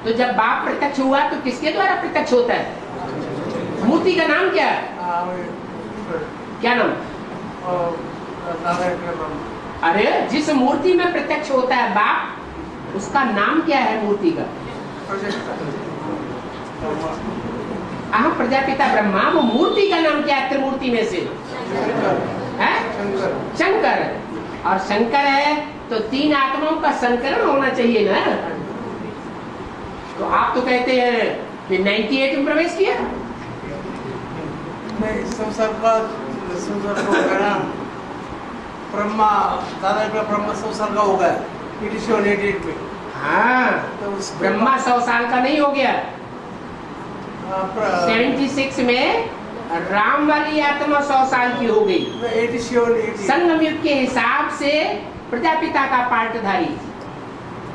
तो जब बाप प्रत्यक्ष हुआ तो किसके द्वारा प्रत्यक्ष होता है? मूर्ति का नाम क्या है? क्या नाम? अरे जिस मूर्ति में प्रत्यक्ष होता है बाप, उसका नाम क्या है मूर्ति का? अहम प्रजापिता ब्रह्मा। वो मूर्ति का नाम क्या है त्रिमूर्ति में से? है शंकर। और शंकर है तो तीन आत्माओं का संकरण होना चाहिए ना। तो आप तो कहते हैं कि 98 में प्रवेश किया। नहीं, संसार का ब्रह्मा दादा का ब्रह्मा 100 साल का हो गया 87-88 में। हाँ, तो ब्रह्मा 100 साल का नहीं हो गया। 76 में राम वाली आत्मा 100 साल की हो गई। 87-88 संगम युग के हिसाब से प्रजापिता का पार्टधारी,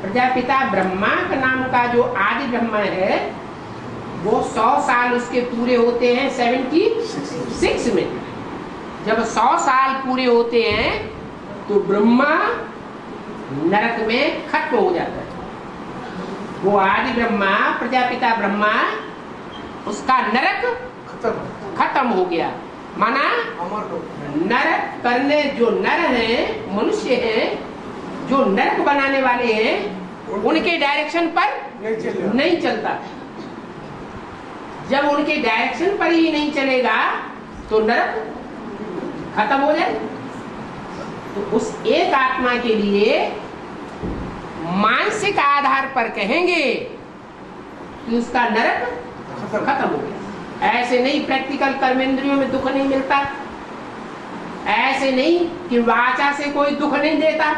प्रजापिता ब्रह्मा का नाम का जो आदि ब्रह्मा है वो 100 साल उसके पूरे होते हैं 76 में। जब 100 साल पूरे होते हैं तो ब्रह्मा नरक में खत्म हो जाता है। वो आदि ब्रह्मा प्रजापिता ब्रह्मा उसका नरक खत्म हो गया। माना नरक करने जो नर हैं, मनुष्य हैं, जो नरक बनाने वाले हैं, उनके डायरेक्शन पर नहीं चलता। जब उनके डायरेक्शन पर ही नहीं चलेगा तो नरक खत्म हो जाए। तो उस एक आत्मा के लिए मानसिक आधार पर कहेंगे कि उसका नरक खत्म हो गया। ऐसे नहीं प्रैक्टिकल कर्मेंद्रियों में दुख नहीं मिलता, ऐसे नहीं कि वाचा से कोई दुख नहीं देता,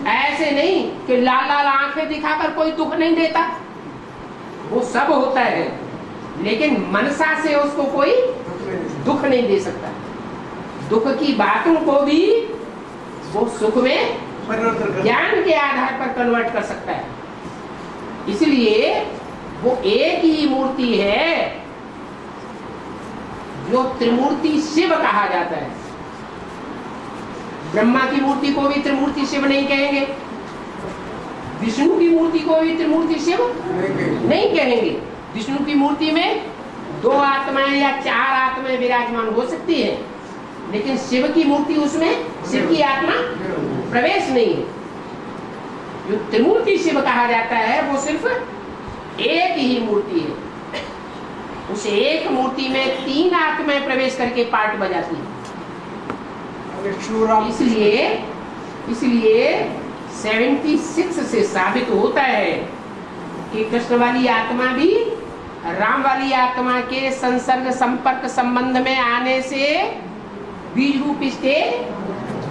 ऐसे नहीं कि लाल लाल आंखें दिखाकर कोई दुख नहीं देता। वो सब होता है लेकिन मनसा से उसको कोई दुख नहीं दे सकता। दुख की बातों को भी वो सुख में ज्ञान के आधार पर कन्वर्ट कर सकता है। इसलिए वो एक ही मूर्ति है जो त्रिमूर्ति शिव कहा जाता है। ब्रह्मा की मूर्ति को भी त्रिमूर्ति शिव नहीं कहेंगे, विष्णु की मूर्ति को भी त्रिमूर्ति शिव नहीं कहेंगे। विष्णु की मूर्ति में 2 आत्माएं या 4 आत्माएं विराजमान हो सकती है, लेकिन शिव की मूर्ति उसमें शिव की आत्मा प्रवेश नहीं है। जो त्रिमूर्ति शिव कहा जाता है वो सिर्फ एक ही मूर्ति है। उस एक मूर्ति में 3 आत्माएं प्रवेश करके पार्ट बजाती है। इसलिए 76 से साबित होता है कि कृष्ण वाली आत्मा भी राम वाली आत्मा के संसर्ग संपर्क संबंध में आने से बीज रूप स्टेज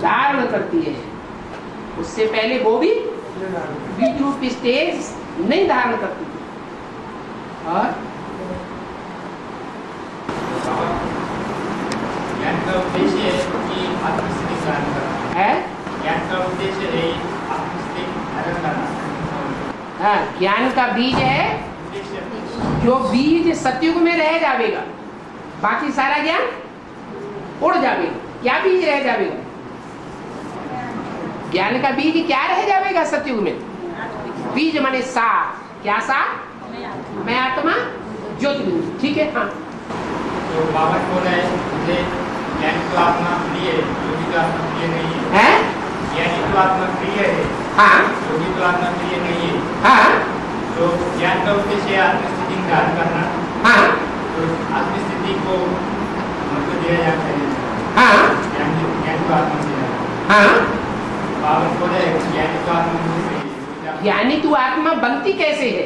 धारण करती है। उससे पहले वो भी बीज रूप स्टेज नहीं धारण करती। और ज्ञान का उद्देश्य कि आत्मस्थिति धारण करना है। ज्ञान का उद्देश्य है आत्मस्थिति धारण करना। हाँ, ज्ञान का बीज है जो बीज सतयुग में रह जाएगा, बाकी सारा ज्ञान उड़ जाएगा। क्या बीज रह जाएगा? ज्ञान का बीज क्या रह जाएगा सतयुग में? बीज माने सार। क्या सार? मैं आत्मा ज्योतिर्लिंग। ठीक है। हाँ, तो बाबा बोल रहे हैं मुझे ज्ञान तो आत्मा प्रिय है, योगी तो आत्मा प्रिय नहीं है। ज्ञानी तो आत्मा प्रिय है, हाँ, योगी तो आत्मा प्रिय नहीं है। हाँ, तो ज्ञान का उद्देश्य आत्मस्थिति धारण करना। हाँ, तो आत्मस्थिति को महत्व दिया जाता है। हाँ, ज्ञान को आत्मा दिया। हाँ। बाबा बोल रहे हैं ज्ञानी तो आत्मा ज्ञानी तू आत्मा बनती कैसे है?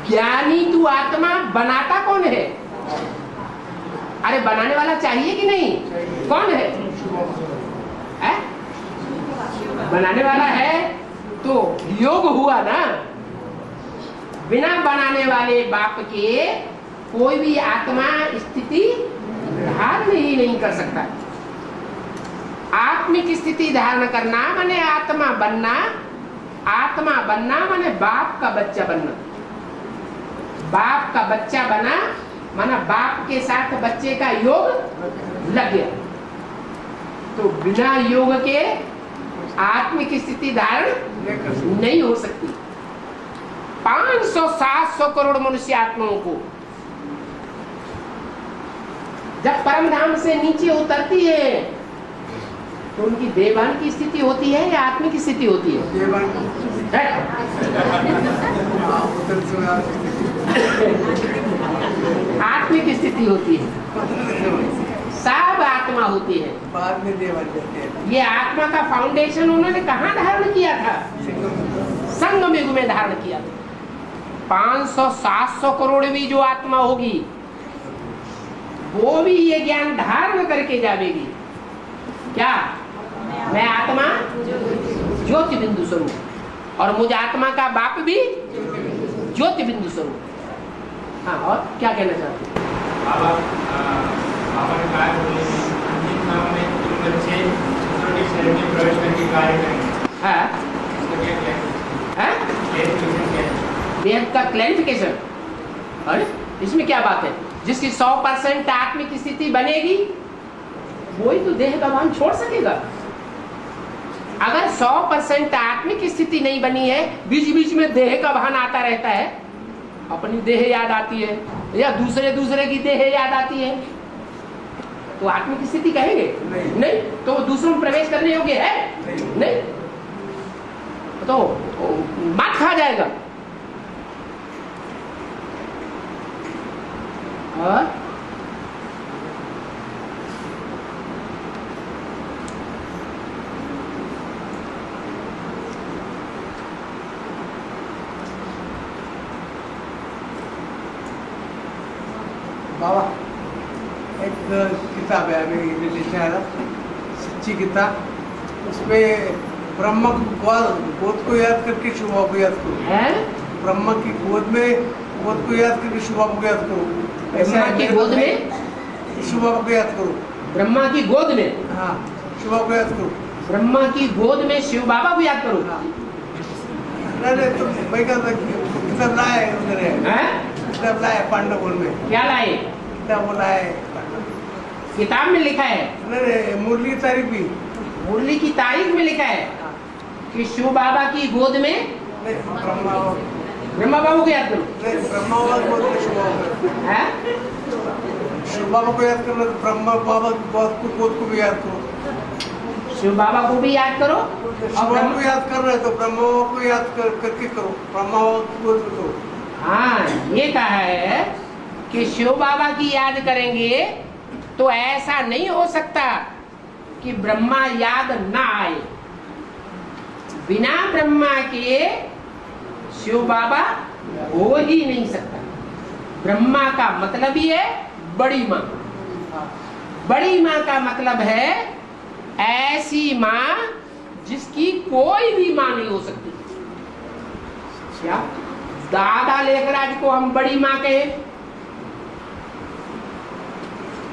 ज्ञानी तू आत्मा बनाता कौन है? अरे बनाने वाला चाहिए कि नहीं? कौन है? बनाने वाला है तो योग हुआ ना। बिना बनाने वाले बाप के कोई भी आत्मा स्थिति धारण ही नहीं कर सकता। आत्मिक स्थिति धारण करना माने आत्मा बनना। आत्मा बनना माने बाप का बच्चा बनना। बाप का बच्चा बना माना बाप के साथ बच्चे का योग लग गया। तो बिना योग के आत्मिक स्थिति धारण नहीं हो सकती। 500-700 करोड़ मनुष्य आत्माओं को जब परम धाम से नीचे उतरती है तो उनकी देवान की स्थिति होती है या आत्मिक की स्थिति होती है? आत्मिक स्थिति होती है। सब आत्मा होती है। बाद में देवान जाते हैं। ये आत्मा का फाउंडेशन उन्होंने कहाँ धारण किया था? संगम युग में धारण किया था। 500-700 करोड़ भी जो आत्मा होगी वो भी ये ज्ञान धारण करके जाएगी। क्या? मैं आत्मा ज्योति बिंदु स्वरूप और मुझ आत्मा का बाप भी ज्योति बिंदु स्वरूप। हाँ, और क्या कहना चाहते हैं? आपने कहा अंतिम समय में तुम बच्चे दूसरों के शरीर में प्रवेश करके कार्य करेंगे। हाँ, इसका क्या है? हाँ? वेद का क्लैरिफिकेशन। अरे इसमें क्या बात है? जिसकी 100% आत्मिक स्थिति बनेगी वही तो देह का भान छोड़ सकेगा। अगर 100% आत्मिक स्थिति नहीं बनी है, बीच बीच में देह का भान आता रहता है, अपनी देह याद आती है या दूसरे की देह याद आती है, तो आत्मिक स्थिति कहेंगे? नहीं। तो वो दूसरों में प्रवेश करने योग्य है? नहीं। तो मात खा जाएगा। और बाबा एक किताब है अभी रिलीज है ना, सच्ची किताब, उसमें ब्रह्म गोद को याद करके शुभा को याद करो। ब्रह्म की गोद को याद करके शुभा को याद करो। ब्रह्मा की गोद में शुभा को याद करो। ब्रह्मा की गोद में, हाँ, शुभा को याद करो। ब्रह्मा की गोद में शिव बाबा को याद करो। हाँ। नहीं तो भाई का किताब लाए उधर है, किताब लाए पांडवों में। क्या लाए? किताब लाए, किताब में लिखा है। नहीं, मुरली की तारीख भी, मुरली की तारीख में लिखा है कि शिव बाबा की गोद में ब्रह्मा बाबू को याद करो। ब्रह्मा बाबा को गोद में शिव बाबा को याद करना, तो ब्रह्मा बाबा गोद को भी याद करो। शिव बाबा को भी याद करो शिव बाबा को याद कर रहे तो ब्रह्मा बाबा को याद करके करो, ब्रह्मा बाबा को गोद में करो। हाँ, ये कहा है कि शिव बाबा की याद करेंगे तो ऐसा नहीं हो सकता कि ब्रह्मा याद ना आए। बिना ब्रह्मा के शिव बाबा हो ही नहीं सकता। ब्रह्मा का मतलब ही है बड़ी माँ। बड़ी माँ का मतलब है ऐसी माँ जिसकी कोई भी माँ नहीं हो सकती। क्या दादा लेखराज को हम बड़ी माँ कहे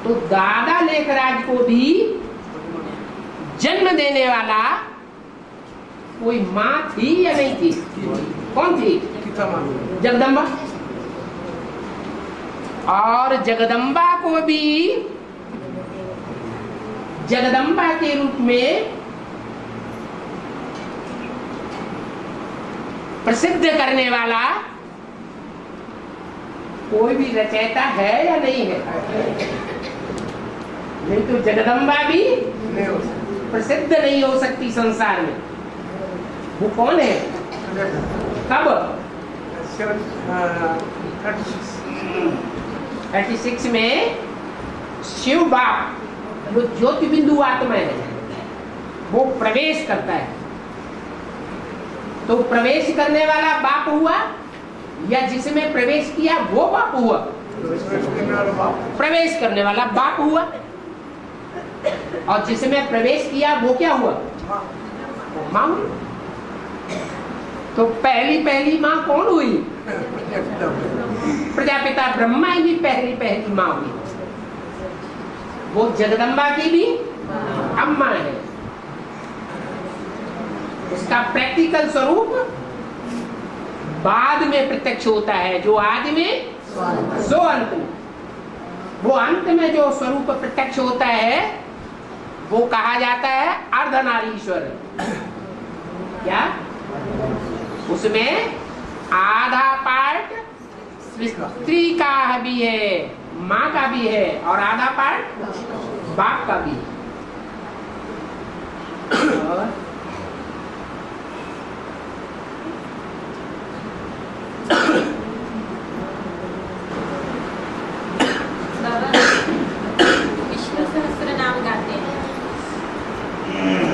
तो दादा लेखराज को भी जन्म देने वाला कोई माँ थी या नहीं थी? कौन थी? जगदम्बा। और जगदम्बा को भी जगदम्बा के रूप में प्रसिद्ध करने वाला कोई भी रचयिता है या नहीं है? नहीं तो जगदम्बा भी प्रसिद्ध नहीं हो सकती संसार में। वो कौन है? कब? 36 में शिव बाप जो ज्योति बिंदु आत्मा है वो प्रवेश करता है। तो प्रवेश करने वाला बाप हुआ या जिसमें प्रवेश किया वो बाप हुआ? प्रवेश करने वाला बाप हुआ और जिसमें प्रवेश किया वो क्या हुआ? माँ हुई। तो पहली माँ कौन हुई? प्रजापिता ब्रह्मा की पहली माँ हुई। वो जगदम्बा की भी अम्मा है। उसका प्रैक्टिकल स्वरूप बाद में प्रत्यक्ष होता है, जो आदि में सो अंत में। वो अंत में जो स्वरूप प्रत्यक्ष होता है वो कहा जाता है अर्धनारीश्वर। क्या? उसमें आधा पार्ट स्त्री का भी है, माँ का भी है, और आधा पार्ट बाप का भी है। विष्णु सहस्त्र नाम गाते हैं,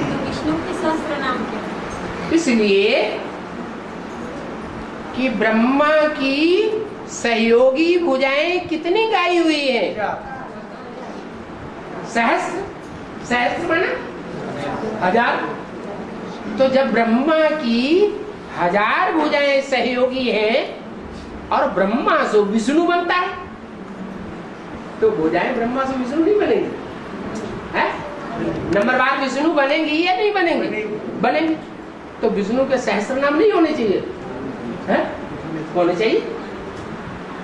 तो विष्णु के सहस्त्र नाम क्या है? इसलिए कि ब्रह्मा की सहयोगी भुजाएं कितनी गाई हुई है? सहस्त्र। सहस्त्र माना 1000। तो जब ब्रह्मा की 1000 भुजाएं सहयोगी हैं और ब्रह्मा से विष्णु बनता है, तो भुजाएं ब्रह्मा से विष्णु नहीं बनेंगी, है? नंबरवार विष्णु बनेंगी या नहीं बनेंगी? बनेंगी। तो विष्णु के सहस्त्र नाम नहीं होने चाहिए, है? होने चाहिए।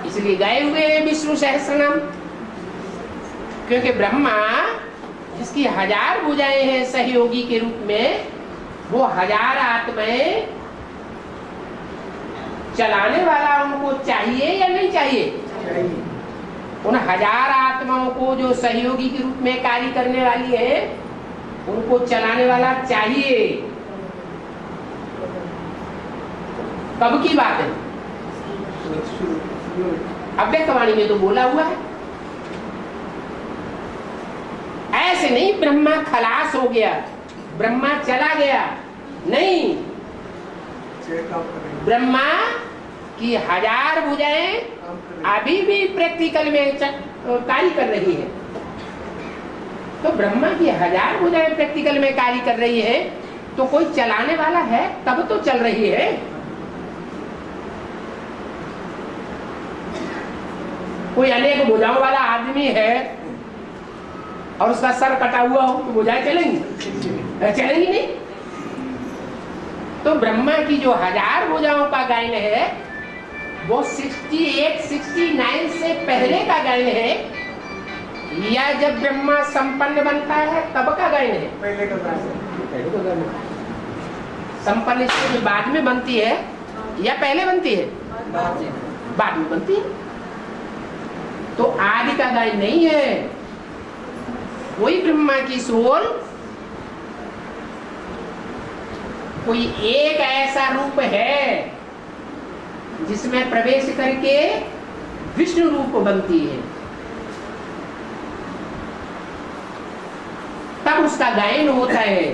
इसलिए गाए हुए हैं विष्णु सहस्त्र नाम, क्योंकि ब्रह्मा जिसकी 1000 भुजाएं हैं सहयोगी के रूप में, वो 1000 आत्माएं चलाने वाला उनको चाहिए या नहीं चाहिए? चाहिए। उन 1000 आत्माओं को जो सहयोगी के रूप में कार्य करने वाली है, उनको चलाने वाला चाहिए। कब की बात है? अव्यक्तवाणी में तो बोला हुआ है। ऐसे नहीं ब्रह्मा खलास हो गया, ब्रह्मा चला गया, नहीं। ब्रह्मा की 1000 भुजाएं अभी भी प्रैक्टिकल में कार्य कर रही है। तो ब्रह्मा की 1000 भुजाएं प्रैक्टिकल में कार्य कर रही है, तो कोई चलाने वाला है तब तो चल रही है। कोई अनेक भुजाओं वाला आदमी है और उसका सर कटा हुआ हो तो भुजाएं चलेंगी? चलेंगी नहीं। तो ब्रह्मा की जो 1000 भुजाओं का गायन है, वो 68, 69 से पहले का गायन है, या जब ब्रह्मा संपन्न बनता है तब का गायन है? पहले का गायन। संपन्न इसके बाद में बनती है या पहले बनती है? बाद में बनती है। तो आदि का गायन नहीं है। कोई ब्रह्मा की सोल कोई एक ऐसा रूप है जिसमें प्रवेश करके विष्णु रूप बनती है, तब उसका गायन होता है।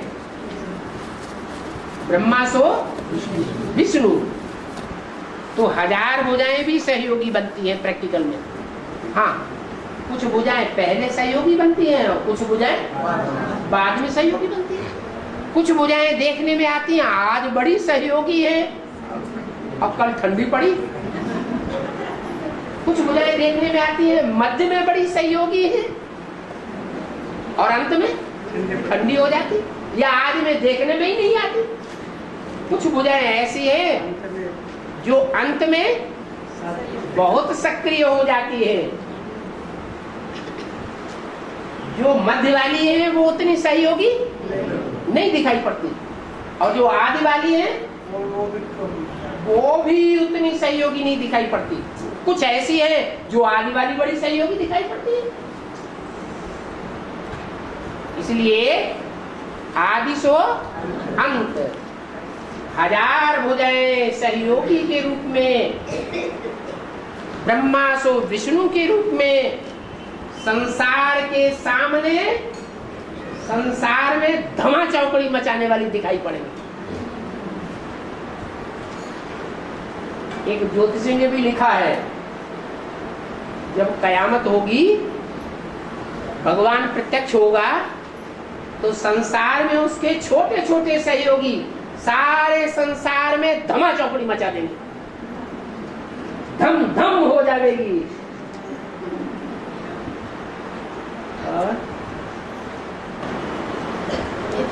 ब्रह्मा सो विष्णु। तो 1000 भुजाएं भी सहयोगी बनती हैं प्रैक्टिकल में। हाँ, कुछ भुजाएं पहले सहयोगी बनती हैं और कुछ भुजाएं बाद में सहयोगी बनती हैं। कुछ भुजाएं देखने में आती हैं आज बड़ी सहयोगी है और कल ठंडी पड़ी। कुछ भुजाएं देखने में आती हैं मध्य में बड़ी सहयोगी है और अंत में ठंडी हो जाती, या आज में देखने में ही नहीं आती। कुछ भुजाएं ऐसी हैं जो अंत में बहुत सक्रिय हो जाती है। जो मध्य वाली है वो उतनी सहयोगी नहीं दिखाई पड़ती, और जो आदि वाली है वो भी उतनी सहयोगी नहीं दिखाई पड़ती। कुछ ऐसी है जो आदि वाली बड़ी सहयोगी दिखाई पड़ती है। इसलिए आदि सो अंत, 1000 भुजाएं सहयोगी के रूप में, ब्रह्मा सो विष्णु के रूप में संसार के सामने, संसार में धमा चौकड़ी मचाने वाली दिखाई पड़ेगी। एक ज्योतिषी ने भी लिखा है, जब कयामत होगी, भगवान प्रत्यक्ष होगा, तो संसार में उसके छोटे छोटे सहयोगी सारे संसार में धमा चौकड़ी मचा देंगे, धम धम हो जाएगी।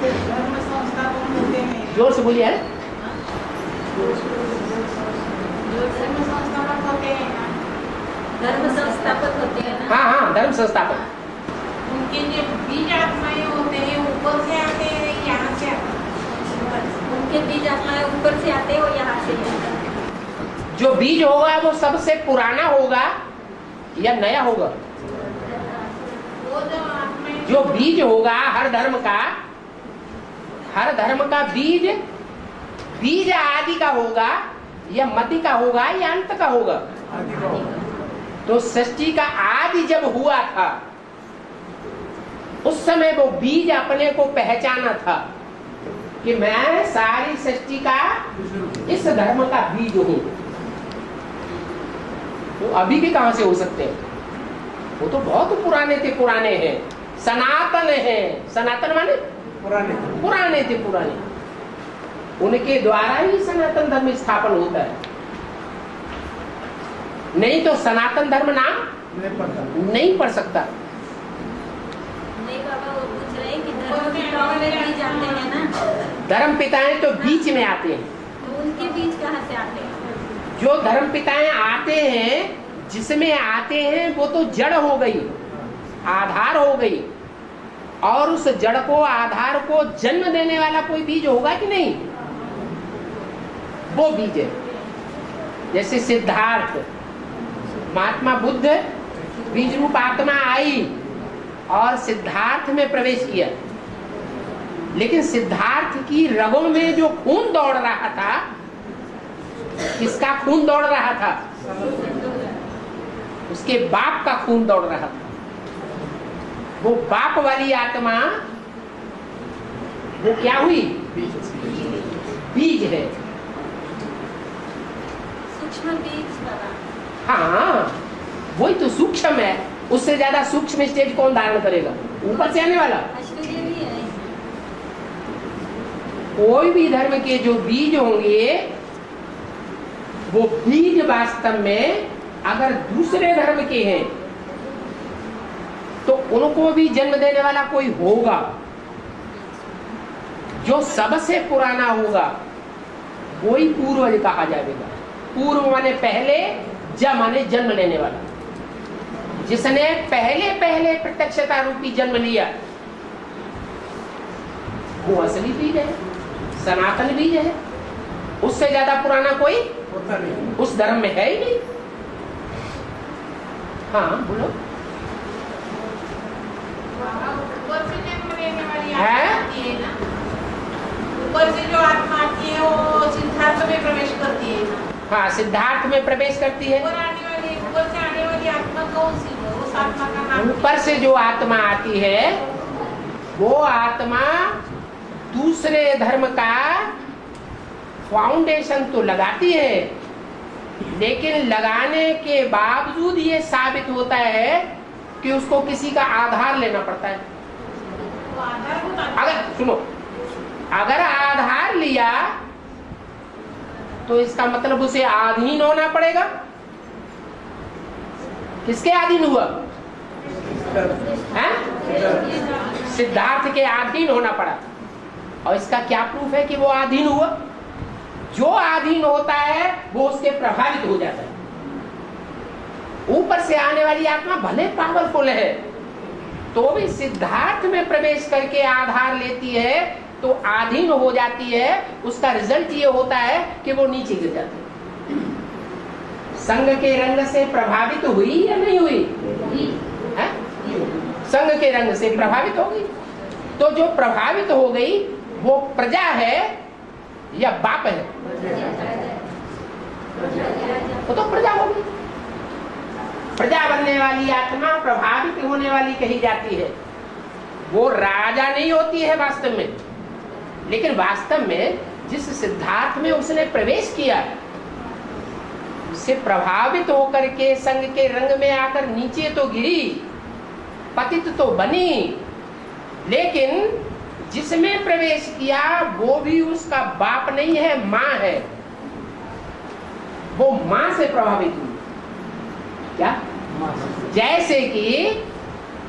धर्म संस्थापक होते हैं। जोर से बोलिए। धर्म संस्थापक होते हैं ना। धर्म संस्थापक होते हैं ना। हाँ हाँ, धर्म संस्थापक। उनके जो बीज आत्माएं होते हैं ऊपर से आते हैं, यहाँ से आते हैं? उनके बीज आत्माएं ऊपर से आते हैं और यहाँ से जो बीज होगा वो सबसे पुराना होगा या नया होगा? वो जो आत्मा जो बीज होगा हर धर्म का बीज आदि का होगा या मध्य का होगा या अंत का होगा? आदि का होगा। तो सृष्टि का आदि जब हुआ था उस समय वो बीज अपने को पहचाना था कि मैं सारी सृष्टि का इस धर्म का बीज हूं। तो अभी के कहां से हो सकते हैं? वो तो बहुत पुराने हैं, सनातन हैं। सनातन माने पुराने थे। उनके द्वारा ही सनातन धर्म स्थापन होता है, नहीं तो सनातन धर्म नाम नहीं पढ़ सकता। नहीं बाबा, वो पूछ रहे हैं कि धर्म पिताओं में बीज आते हैं ना, धर्म पिताएं तो बीच में आते हैं। तो उनके बीज कहाँ से आते हैं? जो धर्म पिताएं आते हैं, जिसमें आते हैं वो तो जड़ हो गई, आधार हो गई, और उस जड़ को आधार को जन्म देने वाला कोई बीज होगा कि नहीं? वो बीज है। जैसे सिद्धार्थ, महात्मा बुद्ध बीज रूप आत्मा आई और सिद्धार्थ में प्रवेश किया, लेकिन सिद्धार्थ की रगों में जो खून दौड़ रहा था, किसका खून दौड़ रहा था? उसके बाप का खून दौड़ रहा था। वो बाप वाली आत्मा वो क्या हुई? बीज है। सूक्ष्म बीज बाबा। हाँ, वही तो सूक्ष्म है। उससे ज्यादा सूक्ष्म स्टेज कौन धारण करेगा? ऊपर से आने वाला। आश्चर्य भी है। कोई भी धर्म के जो बीज होंगे, वो बीज वास्तव में अगर दूसरे धर्म के हैं तो उनको भी जन्म देने वाला कोई होगा। जो सबसे पुराना होगा वही पूर्वज कहा जाएगा। पूर्व माने पहले, ज माने जन्म लेने वाला। जिसने पहले प्रत्यक्षता रूपी जन्म लिया वो असली बीज है, सनातन बीज है। उससे ज्यादा पुराना कोई होता नहीं। उस धर्म में है ही नहीं। हाँ बोलो। ऊपर से जन्म लेने वाली है? आत्मा आती है ना, ऊपर से जो आत्मा आती है वो सिद्धार्थ में प्रवेश करती है ना। हाँ, सिद्धार्थ में प्रवेश करती है। ऊपर से आने वाली आत्मा कौन सी है? उस आत्मा का नाम ऊपर से जो आत्मा आती है वो आत्मा दूसरे धर्म का फाउंडेशन तो लगाती है, लेकिन लगाने के बावजूद ये साबित होता है कि उसको किसी का आधार लेना पड़ता है। वो आधार होता है। अगर सुनो, अगर आधार लिया तो इसका मतलब उसे अधीन होना पड़ेगा। किसके अधीन हुआ? हैं? सिद्धार्थ के अधीन होना पड़ा। और इसका क्या प्रूफ है कि वो अधीन हुआ? जो अधीन होता है वो उसके प्रभावित हो जाता है। ऊपर से आने वाली आत्मा भले पावरफुल है तो भी सिद्धार्थ में प्रवेश करके आधार लेती है तो अधीन हो जाती है। उसका रिजल्ट ये होता है कि वो नीचे गिर जाती है। संग के रंग से प्रभावित हुई या नहीं हुई? है? संग के रंग से प्रभावित हो गई। तो जो प्रभावित हो गई वो प्रजा है या बाप है? वो तो प्रजा होगी। प्रजा बनने वाली आत्मा प्रभावित होने वाली कही जाती है। वो राजा नहीं होती है वास्तव में, लेकिन वास्तव में जिस सिद्धार्थ में उसने प्रवेश किया उससे प्रभावित होकर के संग के रंग में आकर नीचे तो गिरी, पतित तो बनी, लेकिन जिसमें प्रवेश किया वो भी उसका बाप नहीं है, माँ है। वो माँ से प्रभावित हुई। क्या? जैसे कि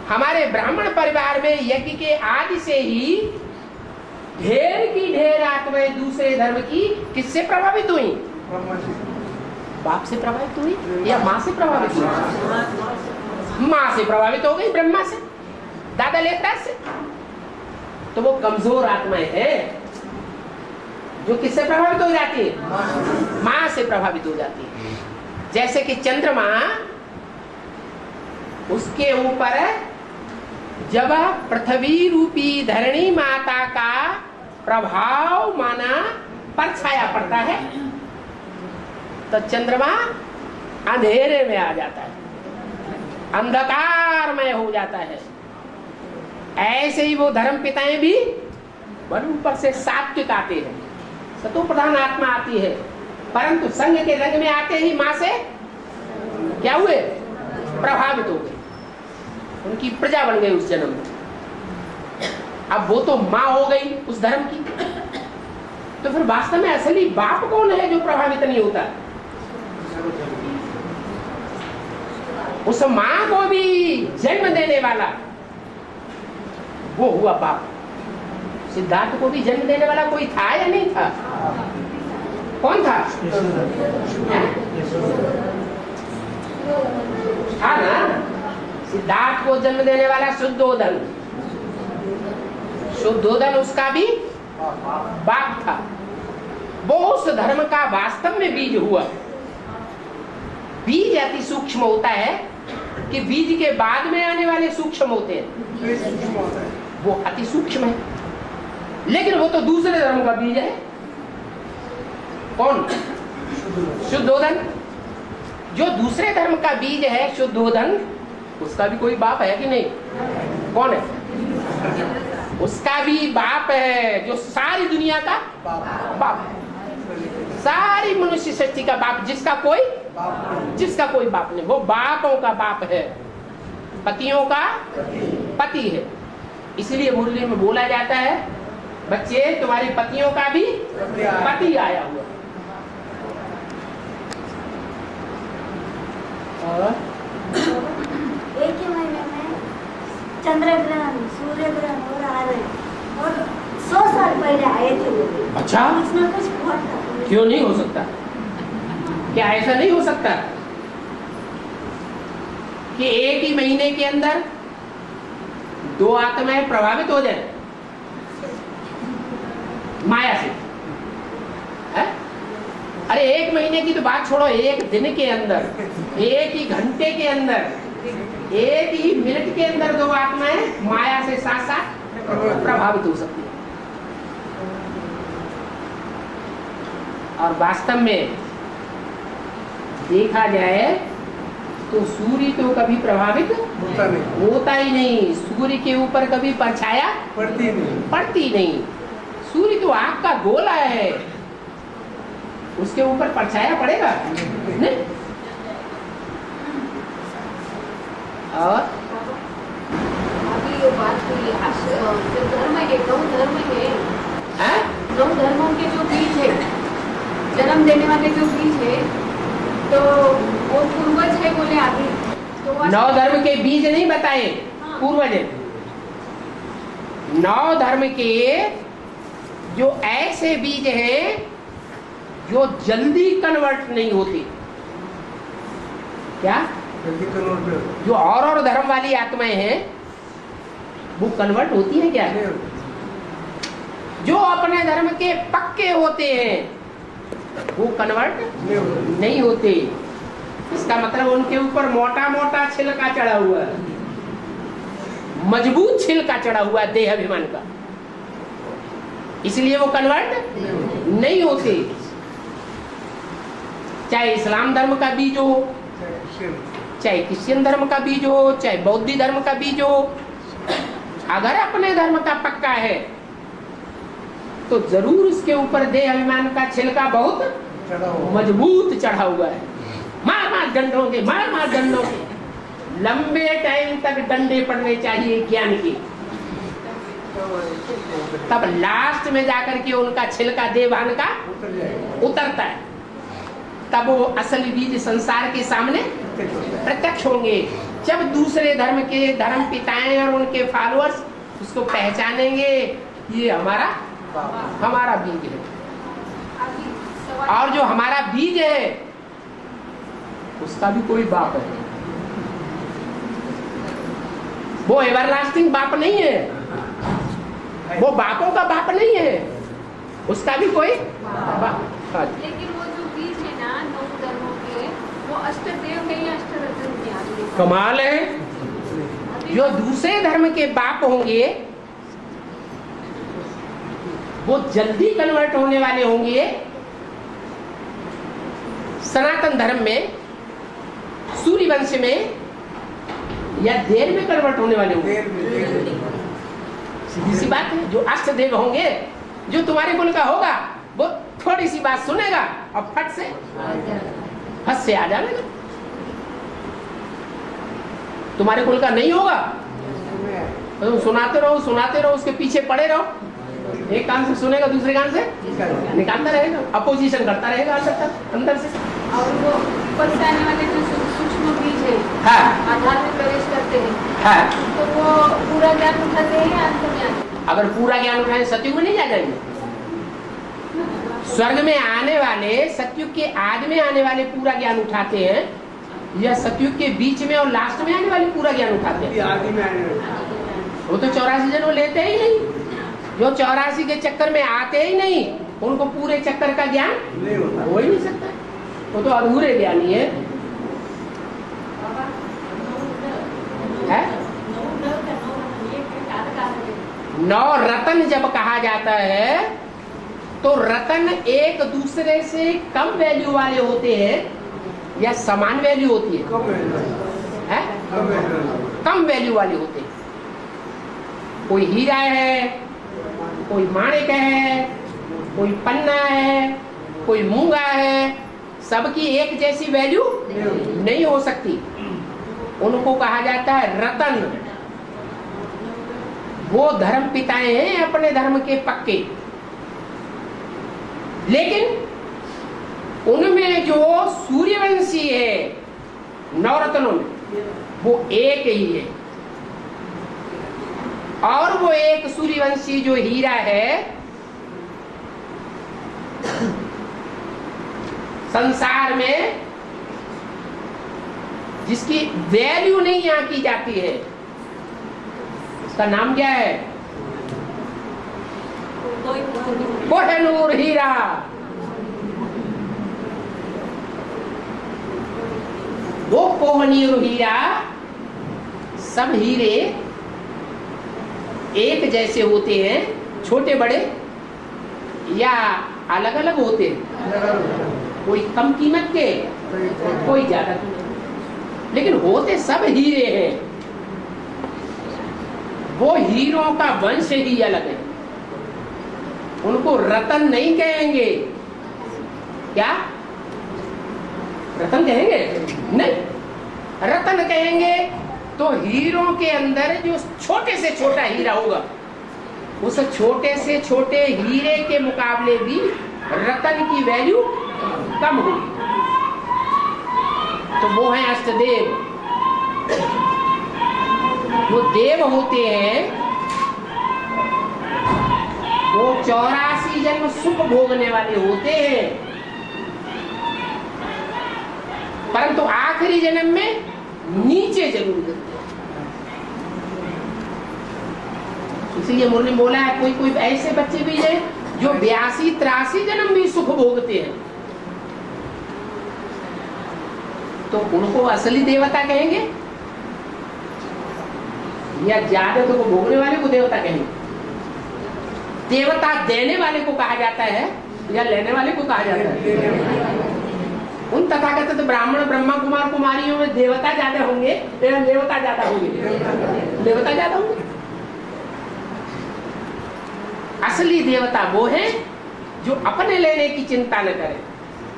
हमारे ब्राह्मण परिवार में यज्ञ के आदि से ही ढेर की ढेर आत्माएं दूसरे धर्म की किससे प्रभावित हुई? बाप से प्रभावित हुई या माँ से प्रभावित हुई? माँ से प्रभावित हो गई, ब्रह्मा से, दादा लेखराज से। तो वो कमजोर आत्माएं हैं। जो किससे प्रभावित हो जाती है? माँ से प्रभावित हो जाती है। जैसे कि चंद्रमा, उसके ऊपर जब पृथ्वी रूपी धरणी माता का प्रभाव माना परछाया पड़ता है तो चंद्रमा अंधेरे में आ जाता है, अंधकारमय हो जाता है। ऐसे ही वो धर्म पिताएं भी वन ऊपर से सात्विक आते हैं, सतो प्रधान आत्मा आती है, परंतु संघ के रंग में आते ही माँ से क्या हुए? प्रभावित हो गए, उनकी प्रजा बन गई उस जन्म में। अब वो तो माँ हो गई उस धर्म की, तो फिर वास्तव में असली बाप कौन है जो प्रभावित नहीं होता? उस माँ को भी जन्म देने वाला वो हुआ बाप। सिद्धार्थ को भी जन्म देने वाला कोई था या नहीं था? कौन था? था ना? सिद्धार्थ को जन्म देने वाला शुद्धोधन। शुद्धोधन उसका भी बाप था। वो उस धर्म का वास्तव में बीज हुआ। बीज अति सूक्ष्म होता है कि बीज के बाद में आने वाले सूक्ष्म होते हैं, वो अति सूक्ष्म है, लेकिन वो तो दूसरे धर्म का बीज है। कौन? शुद्धोधन। जो दूसरे धर्म का बीज है शुद्धोधन, उसका भी कोई बाप है कि नहीं? कौन है? उसका भी बाप है, जो सारी दुनिया का बाप है, सारी मनुष्य सृष्टि का बाप, जिसका कोई बाप नहीं। वो बापों का बाप है, पतियों का पति है। इसलिए मुरली में बोला जाता है, बच्चे तुम्हारे पतियों का भी पति आया हुआ। और एक ही महीने में चंद्र ग्रहण, सूर्य ग्रहण और आ रहे और 100 साल पहले आए थे वो। अच्छा, इसमें कुछ हुआ था? क्यों नहीं हो सकता? क्या ऐसा नहीं हो सकता कि एक ही महीने के अंदर 2 आत्माएं प्रभावित हो जाए माया से? है? अरे एक महीने की तो बात छोड़ो, एक दिन के अंदर, एक ही घंटे के अंदर, एक ही मिनट के अंदर 2 आत्माएं माया से साथ साथ प्रभावित हो सकती है। और वास्तव में देखा जाए तो सूर्य तो कभी प्रभावित होता ही नहीं। सूर्य के ऊपर कभी परछाया पड़ती नहीं। सूर्य तो आग का गोला है, उसके ऊपर परछाया पड़ेगा नहीं। और अभी ये बात हुई जो धर्म है, 9 धर्म है, 9 धर्मों के जो बीज है, जन्म देने वाले जो बीज है, तो वो पूर्वज है बोले आगे। तो 9 धर्म के बीज नहीं बताए, पूर्वज है। 9 धर्म के जो ऐसे बीज हैं जो जल्दी कन्वर्ट नहीं होते। क्या? जो और धर्म वाली आत्माएं हैं वो कन्वर्ट होती है क्या? जो अपने धर्म के पक्के होते हैं वो कन्वर्ट नहीं होते। इसका मतलब उनके ऊपर मोटा मोटा छिलका चढ़ा हुआ है, मजबूत छिलका चढ़ा हुआ है देह अभिमान का, इसलिए वो कन्वर्ट नहीं होते। चाहे इस्लाम धर्म का बीज हो, चाहे क्रिश्चियन धर्म का बीज हो, चाहे बौद्ध धर्म का बीज हो, अगर अपने धर्म का पक्का है तो जरूर उसके ऊपर देह अभिमान का छिलका बहुत मजबूत चढ़ा हुआ है। मार मार डंडों के, मार मार डंडों के, लंबे टाइम तक डंडे पड़ने चाहिए ज्ञान के, तब लास्ट में जाकर के उनका छिलका देवान का उतरता है, तब वो असली बीज संसार के सामने प्रत्यक्ष होंगे। जब दूसरे धर्म के धर्म पिताएं और उनके फॉलोअर्स उसको पहचानेंगे, ये हमारा बीज है। और जो हमारा बीज है उसका भी कोई बाप है, वो एवरलास्टिंग बाप नहीं है, वो बापों का बाप नहीं है, उसका भी कोई लेकिन वो जो बीज है ना 9 धर्मों के, वो अष्टदेव है या अष्टरत्न के आदि? कमाल है। जो दूसरे धर्म के बाप होंगे वो जल्दी कन्वर्ट होने वाले होंगे सनातन धर्म में, सूर्यवंश में, या देर में कन्वर्ट होने वाले होंगे? सीधी सी बात है। जो अष्टदेव होंगे, जो तुम्हारे कुल का होगा, वो थोड़ी सी बात सुनेगा और फट से आ जाएगा। तुम्हारे कुल का नहीं होगा तो सुनाते रहो, उसके पीछे पड़े रहो। एक कान से सुनेगा, दूसरे कान से निकालता रहेगा, अपोजिशन करता रहेगा अंदर से। और वो ऊपर से आने वाले जो सूक्ष्म बीज है, हाँ। आधार में प्रवेश करते हैं, हाँ। तो वो पूरा ज्ञान उठाते हैं या अंत में आते हैं? अगर पूरा ज्ञान उठाए सतयुग में नहीं जा जाएंगे। स्वर्ग में आने वाले, सतयुग के आदि में आने वाले पूरा ज्ञान उठाते हैं, या सतयुग के बीच में और लास्ट में आने वाले पूरा ज्ञान उठाते हैं? वो तो 84 जन्म लेते ही नहीं। जो 84 के चक्कर में आते ही नहीं, उनको पूरे चक्कर का ज्ञान हो ही नहीं सकता। वो तो अधूरे ज्ञानी है। 9 रतन जब कहा जाता है तो रतन एक दूसरे से कम वैल्यू वाले होते हैं या समान वैल्यू होती है? कम वैल्यू वाले होते हैं। कोई हीरा है, कोई माणिक है, कोई पन्ना है, कोई मूंगा है, सबकी एक जैसी वैल्यू नहीं हो सकती। उनको कहा जाता है रतन। वो धर्म पिताएं हैं अपने धर्म के पक्के, लेकिन उनमें जो सूर्यवंशी है 9 रत्नों में, वो एक ही है। और वो एक सूर्यवंशी जो हीरा है, संसार में जिसकी वैल्यू नहीं यहाँ की जाती है, उसका नाम क्या है? कोहिनूर हीरा। वो कोहिनूर हीरा, सब हीरे एक जैसे होते हैं, छोटे बड़े या अलग अलग होते हैं? कोई कम कीमत के, कोई ज्यादा कीमत, लेकिन होते सब हीरे हैं। वो हीरों का वंश ही अलग है। उनको रतन नहीं कहेंगे। क्या रतन कहेंगे? नहीं, रतन कहेंगे तो हीरों के अंदर जो छोटे से छोटा हीरा होगा, उस छोटे से छोटे हीरे के मुकाबले भी रतन की वैल्यू कम होगी। तो वो है अष्टदेव। वो देव होते हैं, वो 84 जन्म सुख भोगने वाले होते हैं, परंतु आखिरी जन्म में नीचे जरूर गिरते हैं। इसीलिए मुरली बोला है, कोई कोई ऐसे बच्चे भी हैं जो 82-83 जन्म भी सुख भोगते हैं, तो उनको असली देवता कहेंगे या ज्यादा तो भोगने वाले को देवता कहेंगे? देवता देने वाले को कहा जाता है या लेने वाले को कहा जाता है? उन तथाकथित ब्राह्मण ब्रह्मा कुमार कुमारियों में देवता ज्यादा होंगे या देवता ज्यादा होंगे? देवता ज्यादा होंगे। असली देवता वो है जो अपने लेने की चिंता न करे।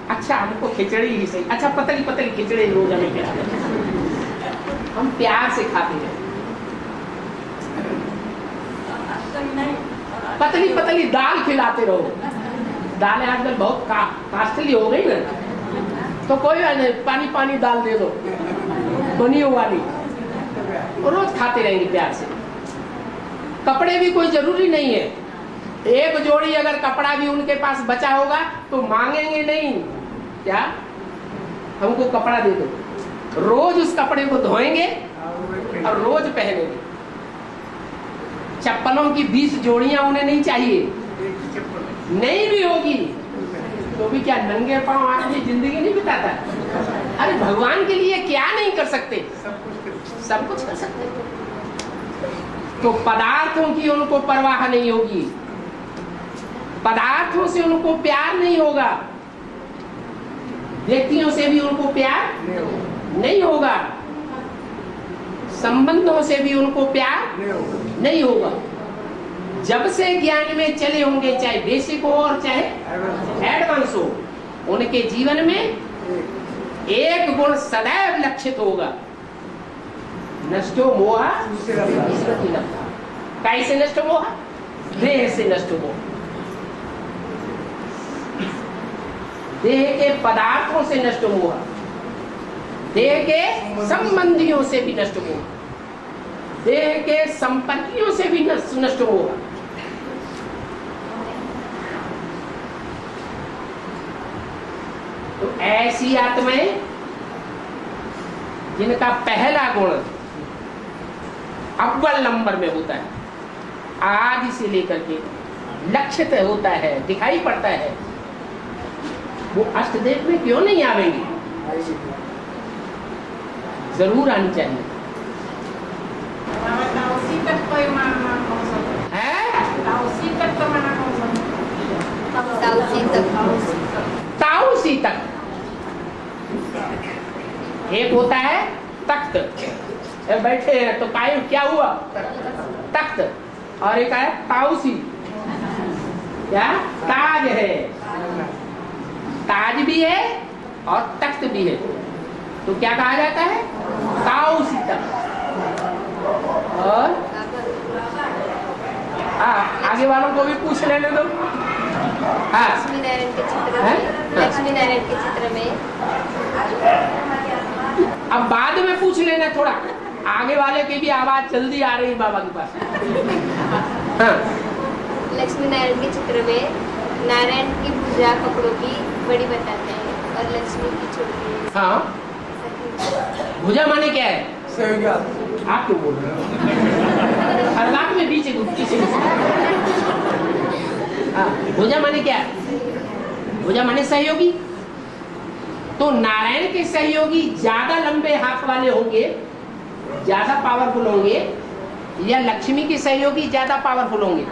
अच्छा हमको खिचड़ी ही सही, अच्छा पतली पतली खिचड़ी रोज हमें खिला, हम प्यार से खाते हैं। पतली पतली दाल खिलाते रहो। दालें आजकल बहुत कास्टली हो गई ना, तो कोई बात नहीं, पानी पानी दाल दे दो बनी वाली, रोज खाते रहेंगे प्यार से। कपड़े भी कोई जरूरी नहीं है। एक जोड़ी अगर कपड़ा भी उनके पास बचा होगा तो मांगेंगे नहीं, क्या हमको कपड़ा दे दो, रोज उस कपड़े को धोएंगे और रोज पहनेंगे। चप्पलों की 20 जोड़ियां उन्हें नहीं चाहिए, नहीं भी होगी तो भी क्या नंगे पांव आदमी जिंदगी नहीं बिताता? अरे भगवान के लिए क्या नहीं कर सकते? सब कुछ कर सकते। तो पदार्थों की उनको परवाह नहीं होगी, पदार्थों से उनको प्यार नहीं होगा, व्यक्तियों से भी उनको प्यार नहीं होगा, संबंधों से भी उनको प्यार नहीं होगा। जब से ज्ञान में चले होंगे, चाहे बेसिक हो और चाहे एडवांस हो, उनके जीवन में एक गुण सदैव लक्षित होगा, नष्टो मोहा स्मृति लब्धा। कैसे नष्ट मोहा? देह से नष्ट मोह, देह के पदार्थों से नष्ट मोह, देह के संबंधियों से भी नष्ट मोह, देह के संपर्कियों से भी नष्ट मोह। तो ऐसी आत्माएं जिनका पहला गुण अव्वल नंबर में होता है, आदि से लेकर के लक्षित होता है, दिखाई पड़ता है, वो अष्टदेव में क्यों नहीं आवेंगी? जरूर आनी चाहिए। ताओसी तत्व माना कौन सा है? ताओसी तत्व माना कौन सा? ताओसी तक एक होता है तख्त, बैठे हैं तो कायम क्या हुआ? तख्त। और एक है ताउसी, क्या? ताज है, ताज भी है और तख्त भी है, तो क्या कहा जाता है? ताउसी तख्त। और आगे वालों को भी पूछ लेने दो। हाँ, लक्ष्मी नारायण के चित्र में, लक्ष्मी नारायण के चित्र में अब बाद में पूछ लेना, थोड़ा आगे वाले की भी आवाज जल्दी आ रही बाबा के पास। हाँ। लक्ष्मी नारायण के चित्र में नारायण की भुजा कपड़ों की बड़ी बताते हैं और लक्ष्मी की छोटी। हाँ, भुजा माने क्या है? सहयोगी। आप क्यों बोल रहे हो? हर बात में बीच किसी भुजा माने क्या है? भुजा माने सहयोगी। तो नारायण के सहयोगी ज्यादा लंबे हाथ वाले होंगे, ज्यादा पावरफुल होंगे, या लक्ष्मी के सहयोगी ज्यादा पावरफुल होंगे?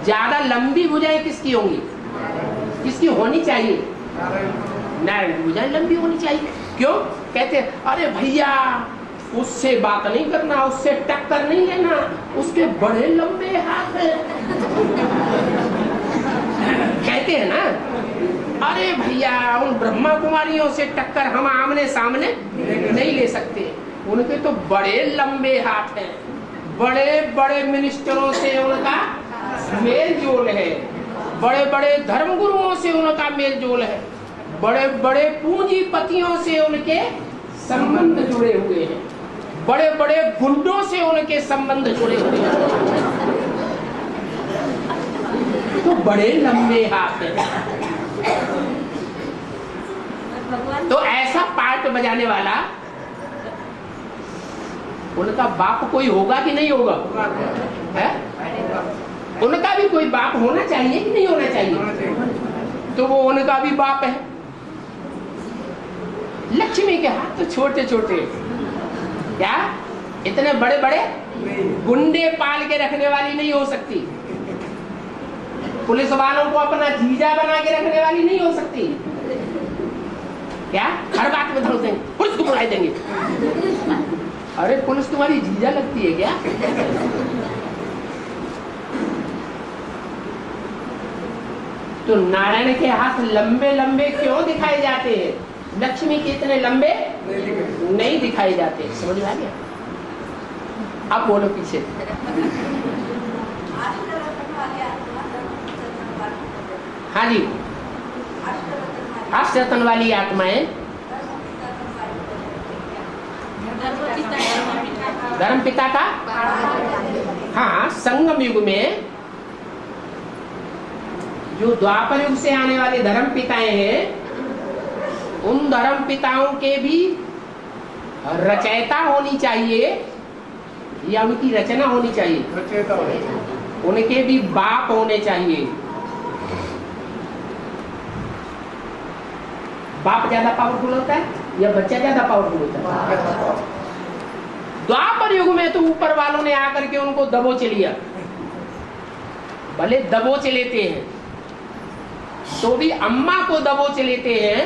ज्यादा लंबी भुजाएं किसकी होंगी? किसकी होनी चाहिए? नारायण की भुजाएं लंबी होनी चाहिए। क्यों? कहते हैं अरे भैया उससे बात नहीं करना, उससे टक्कर नहीं लेना, उसके बड़े लंबे हाथ हैं। कहते हैं ना, अरे भैया उन ब्रह्मा कुमारियों से टक्कर हम आमने सामने नहीं ले सकते, उनके तो बड़े लंबे हाथ हैं, बड़े बड़े मिनिस्टरों से उनका मेल जोल है, बड़े बड़े धर्मगुरुओं से उनका मेल जोल है, बड़े बड़े पूंजीपतियों से उनके संबंध जुड़े हुए हैं, बड़े बड़े गुंडों से उनके संबंध जुड़े हुए हैं, तो बड़े लंबे हाथ हैं। तो ऐसा पार्ट बजाने वाला उनका बाप कोई होगा कि नहीं होगा? है? उनका भी कोई बाप होना चाहिए कि नहीं होना चाहिए? तो वो उनका भी बाप है। लक्ष्मी के हाथ तो छोटे छोटे, क्या इतने बड़े बड़े गुंडे पाल के रखने वाली नहीं हो सकती, पुलिस वालों को अपना जीजा बना के रखने वाली नहीं हो सकती। क्या हर बात में धमक देंगे, पुलिस को बुलाई देंगे। अरे पुलिस तुम्हारी जीजा लगती है क्या? तो नारायण के हाथ लंबे लंबे क्यों दिखाए जाते हैं? लक्ष्मी के इतने लंबे नहीं दिखाए जाते। समझ में आ गया? अब बोलो पीछे। हाँ जी, अष्टरत्न वाली आत्माएं धर्म पिता का, हाँ, संगम युग में जो द्वापर युग से आने वाले धर्म पिताएं हैं, उन धर्म पिताओं के भी रचयिता होनी चाहिए या उनकी रचना होनी चाहिए? उनके भी बाप होने चाहिए। बाप ज्यादा पावरफुल होता है या बच्चा ज्यादा पावरफुल होता है? द्वापर युग में तो ऊपर वालों ने आकर के उनको दबोच लिया, भले दबोच लेते हैं तो भी अम्मा को दबोच लेते हैं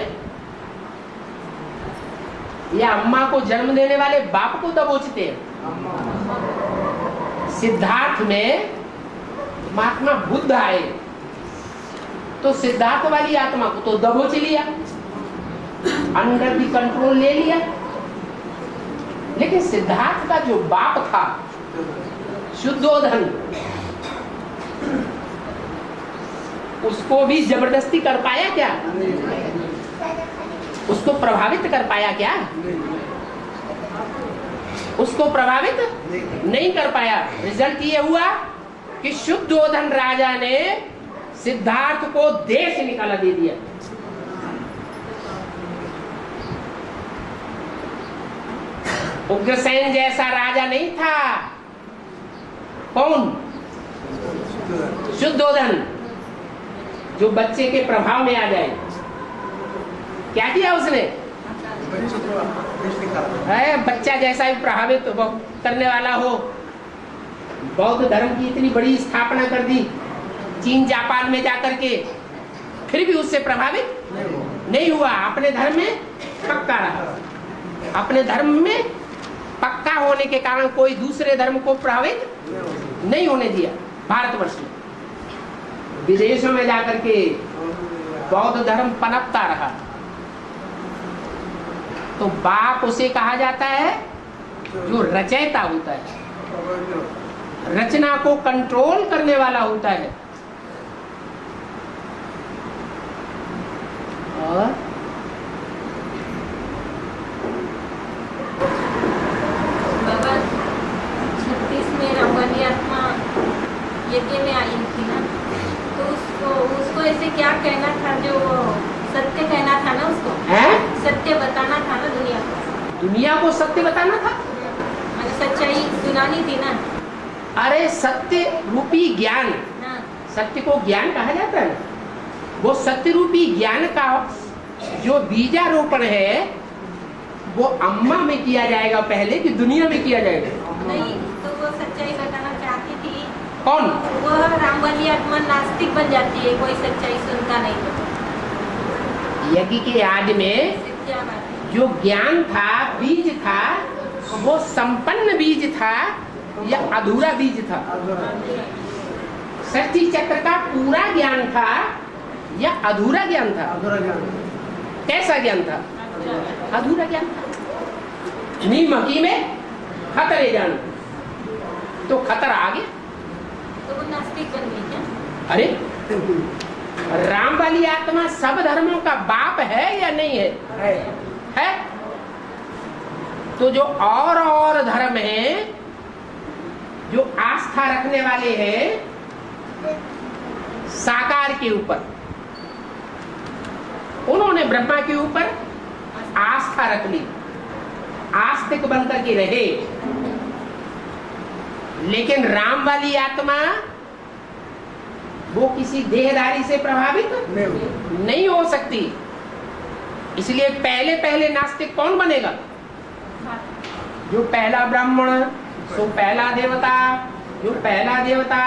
या अम्मा को जन्म देने वाले बाप को दबोचते हैं? सिद्धार्थ में महात्मा बुद्ध आए तो सिद्धार्थ वाली आत्मा को तो दबोच लिया, अंडर दी कंट्रोल ले लिया, लेकिन सिद्धार्थ का जो बाप था शुद्धोधन, उसको भी जबरदस्ती कर पाया क्या? उसको प्रभावित कर पाया क्या? उसको प्रभावित नहीं कर पाया। रिजल्ट ये हुआ कि शुद्धोधन राजा ने सिद्धार्थ को देश से निकाला दे दिया। उग्रसेन जैसा राजा नहीं था। कौन? शुद्धोधन, जो बच्चे के प्रभाव में आ जाए। क्या किया उसने? बच्चा जैसा भी प्रभावित करने वाला हो। बौद्ध धर्म की इतनी बड़ी स्थापना कर दी चीन जापान में जाकर के, फिर भी उससे प्रभावित नहीं हुआ। अपने धर्म में पक्का रहा। अपने धर्म में पक्का होने के कारण कोई दूसरे धर्म को प्रभावित नहीं होने दिया। भारतवर्ष में, विदेशों में जाकर के बौद्ध धर्म पनपता रहा। तो बाप उसे कहा जाता है जो रचयिता होता है, रचना को कंट्रोल करने वाला होता है। और बाबा 36 में रामवाली आत्मा यज्ञ में आई थी ना, तो उसको ऐसे क्या कहना था? जो सत्य कहना था ना, उसको सत्य बताना था ना दुनिया को। दुनिया को सत्य बताना था, मैंने सच्चाई सुनानी थी ना। अरे सत्य रूपी ज्ञान, हाँ। सत्य को ज्ञान कहा जाता है। वो सत्य रूपी ज्ञान का जो बीजारोपण है वो अम्मा में किया जाएगा पहले कि दुनिया में किया जाएगा? नहीं, तो वो सच्चाई बताना चाहती थी। कौन? वो रामवाली आत्मा नास्तिक बन जाती है, कोई सच्चाई सुनता नहीं तो। यज्ञ के आदि में जो ज्ञान था, बीज था, वो संपन्न बीज था या अधूरा बीज था? षष्ठी चक्र का पूरा ज्ञान था या अधूरा ज्ञान था? कैसा ज्ञान था? अधूरा ज्ञान था। नीम हकी में खतरे जान, तो खतरा आ गया तो वो नास्तिक बन गई क्या? अरे राम वाली आत्मा सब धर्मों का बाप है या नहीं है? है। तो जो और धर्म हैं, जो आस्था रखने वाले हैं साकार के ऊपर, उन्होंने ब्रह्मा के ऊपर आस्था रख ली, आस्तिक बनकर के रहे। लेकिन राम वाली आत्मा वो किसी देहधारी से प्रभावित नहीं हो सकती। इसलिए पहले पहले नास्तिक कौन बनेगा? जो पहला ब्राह्मण, सो पहला देवता, जो पहला देवता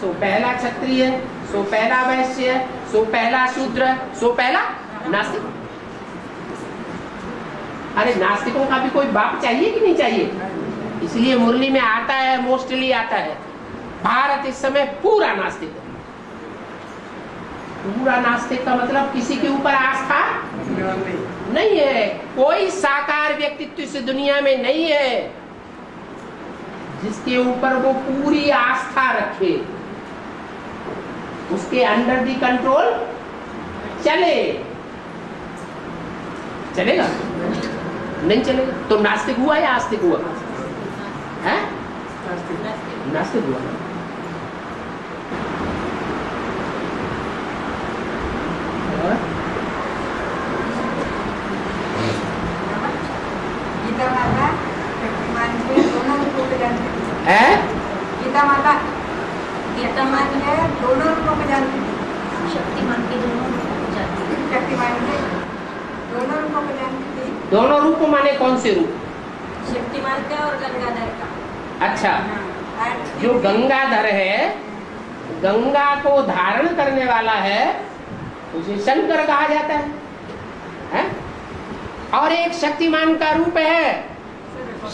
सो पहला क्षत्रिय, सो पहला वैश्य, सो पहला शूद्र, सो पहला नास्तिक। अरे नास्तिकों का भी कोई बाप चाहिए कि नहीं चाहिए? इसलिए मुरली में आता है, मोस्टली आता है, भारत इस समय पूरा नास्तिक है। पूरा नास्तिक का मतलब किसी के ऊपर आस्था नहीं है। कोई साकार व्यक्तित्व इस दुनिया में नहीं है जिसके ऊपर वो पूरी आस्था रखे, उसके अंडर दी कंट्रोल चले। चलेगा? नहीं चलेगा। तो नास्तिक हुआ या आस्तिक हुआ? है? नास्तिक हुआ। गीता माता शक्तिमान जी दोनों को जानते हैं? गीता माता गीता मान है दोनों रूपों में जानती थी। शक्तिमान के दोनों जाती है। शक्तिमान के दोनों रूपों में जानती थी। दोनों रूप माने कौन से रूप? शक्तिमान का और गंगाधर का। अच्छा, हाँ। जो गंगाधर है, गंगा को धारण करने वाला है, उसे शंकर कहा जाता है? और एक शक्तिमान का रूप है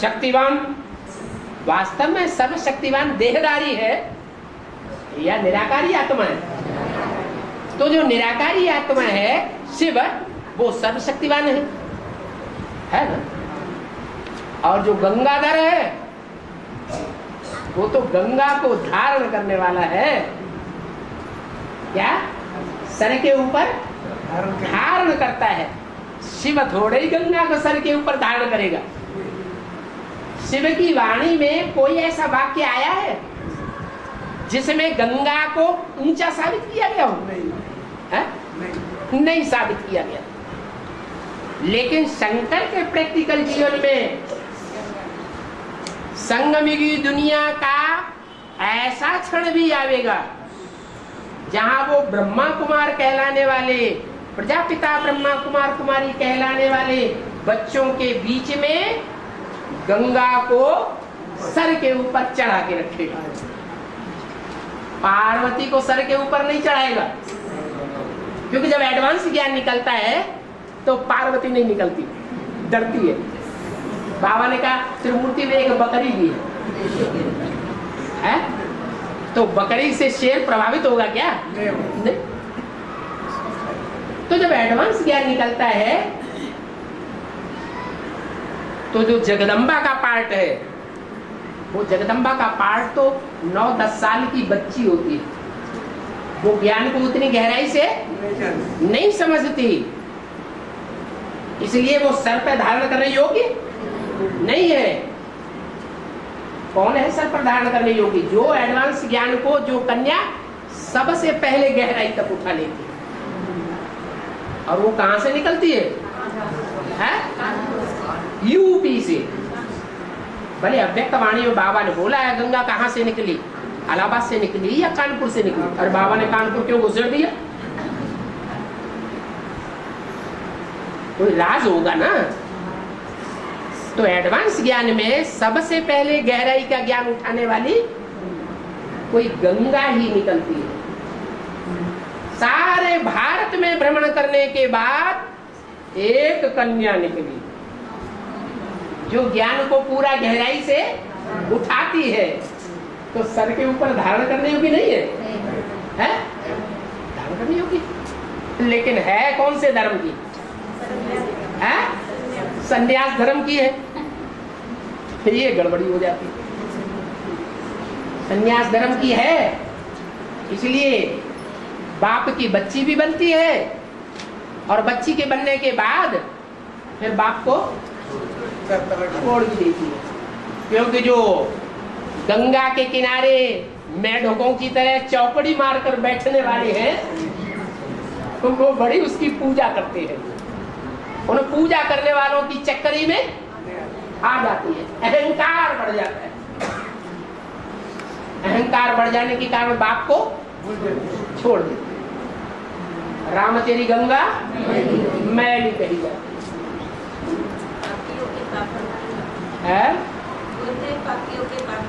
शक्तिवान। वास्तव में सर्व शक्तिवान देहधारी है या निराकारी आत्मा है? तो जो निराकारी आत्मा है शिव, वो सर्व शक्तिवान है ना? और जो गंगाधर है वो तो गंगा को धारण करने वाला है। क्या? सर के ऊपर धारण करता है। शिव थोड़े ही गंगा को सर के ऊपर धारण करेगा। शिव की वाणी में कोई ऐसा वाक्य आया है जिसमें गंगा को ऊंचा साबित किया गया हो? नहीं साबित किया गया। लेकिन शंकर के प्रैक्टिकल जीवन में संगमिकी दुनिया का ऐसा क्षण भी आवेगा जहां वो ब्रह्मा कुमार कहलाने वाले, प्रजापिता ब्रह्मा कुमार कुमारी कहलाने वाले बच्चों के बीच में गंगा को सर के ऊपर चढ़ा के रखेगा। पार्वती को सर के ऊपर नहीं चढ़ाएगा, क्योंकि जब एडवांस ज्ञान निकलता है तो पार्वती नहीं निकलती, डरती है। बाबा ने कहा त्रिमूर्ति में एक बकरी भी है, तो बकरी से शेर प्रभावित होगा क्या? नहीं। तो जब एडवांस ज्ञान निकलता है तो जो जगदम्बा का पार्ट है, वो जगदम्बा का पार्ट तो 9-10 साल की बच्ची होती है। वो ज्ञान को उतनी गहराई से नहीं समझती, इसलिए वो सर पर धारण करने योग्य नहीं है। कौन है सर पर धारण करने योग्य? जो एडवांस ज्ञान को, जो कन्या सबसे पहले गहराई तक उठा लेती है। और वो कहां से निकलती है? यूपी से। भले अव्यक्त वाणी में बाबा ने बोला है गंगा कहां से निकली, इलाहाबाद से निकली या कानपुर से निकली? और बाबा ने कानपुर क्यों घुसेड़ दिया? कोई राज होगा ना। तो एडवांस ज्ञान में सबसे पहले गहराई का ज्ञान उठाने वाली कोई गंगा ही निकलती है। सारे भारत में भ्रमण करने के बाद एक कन्या निकली जो ज्ञान को पूरा गहराई से उठाती है। तो सर के ऊपर धारण करने योग्य नहीं है, है? धारण करने योग्य, लेकिन है कौन से धर्म की? है? संन्यास धर्म की है। फिर ये गड़बड़ी हो जाती है। संन्यास धर्म की है, इसलिए बाप की बच्ची भी बनती है और बच्ची के बनने के बाद फिर बाप को छोड़ भी देती है। क्योंकि जो गंगा के किनारे मेढकों की तरह चौकड़ी मारकर बैठने वाले हैं, तो वो बड़ी उसकी पूजा करते हैं। उन पूजा करने वालों की चक्करी में आ जाती है, अहंकार बढ़ जाता है। अहंकार बढ़ जाने के कारण बाप को छोड़ देते। राम तेरी गंगा मैली कही जाती है।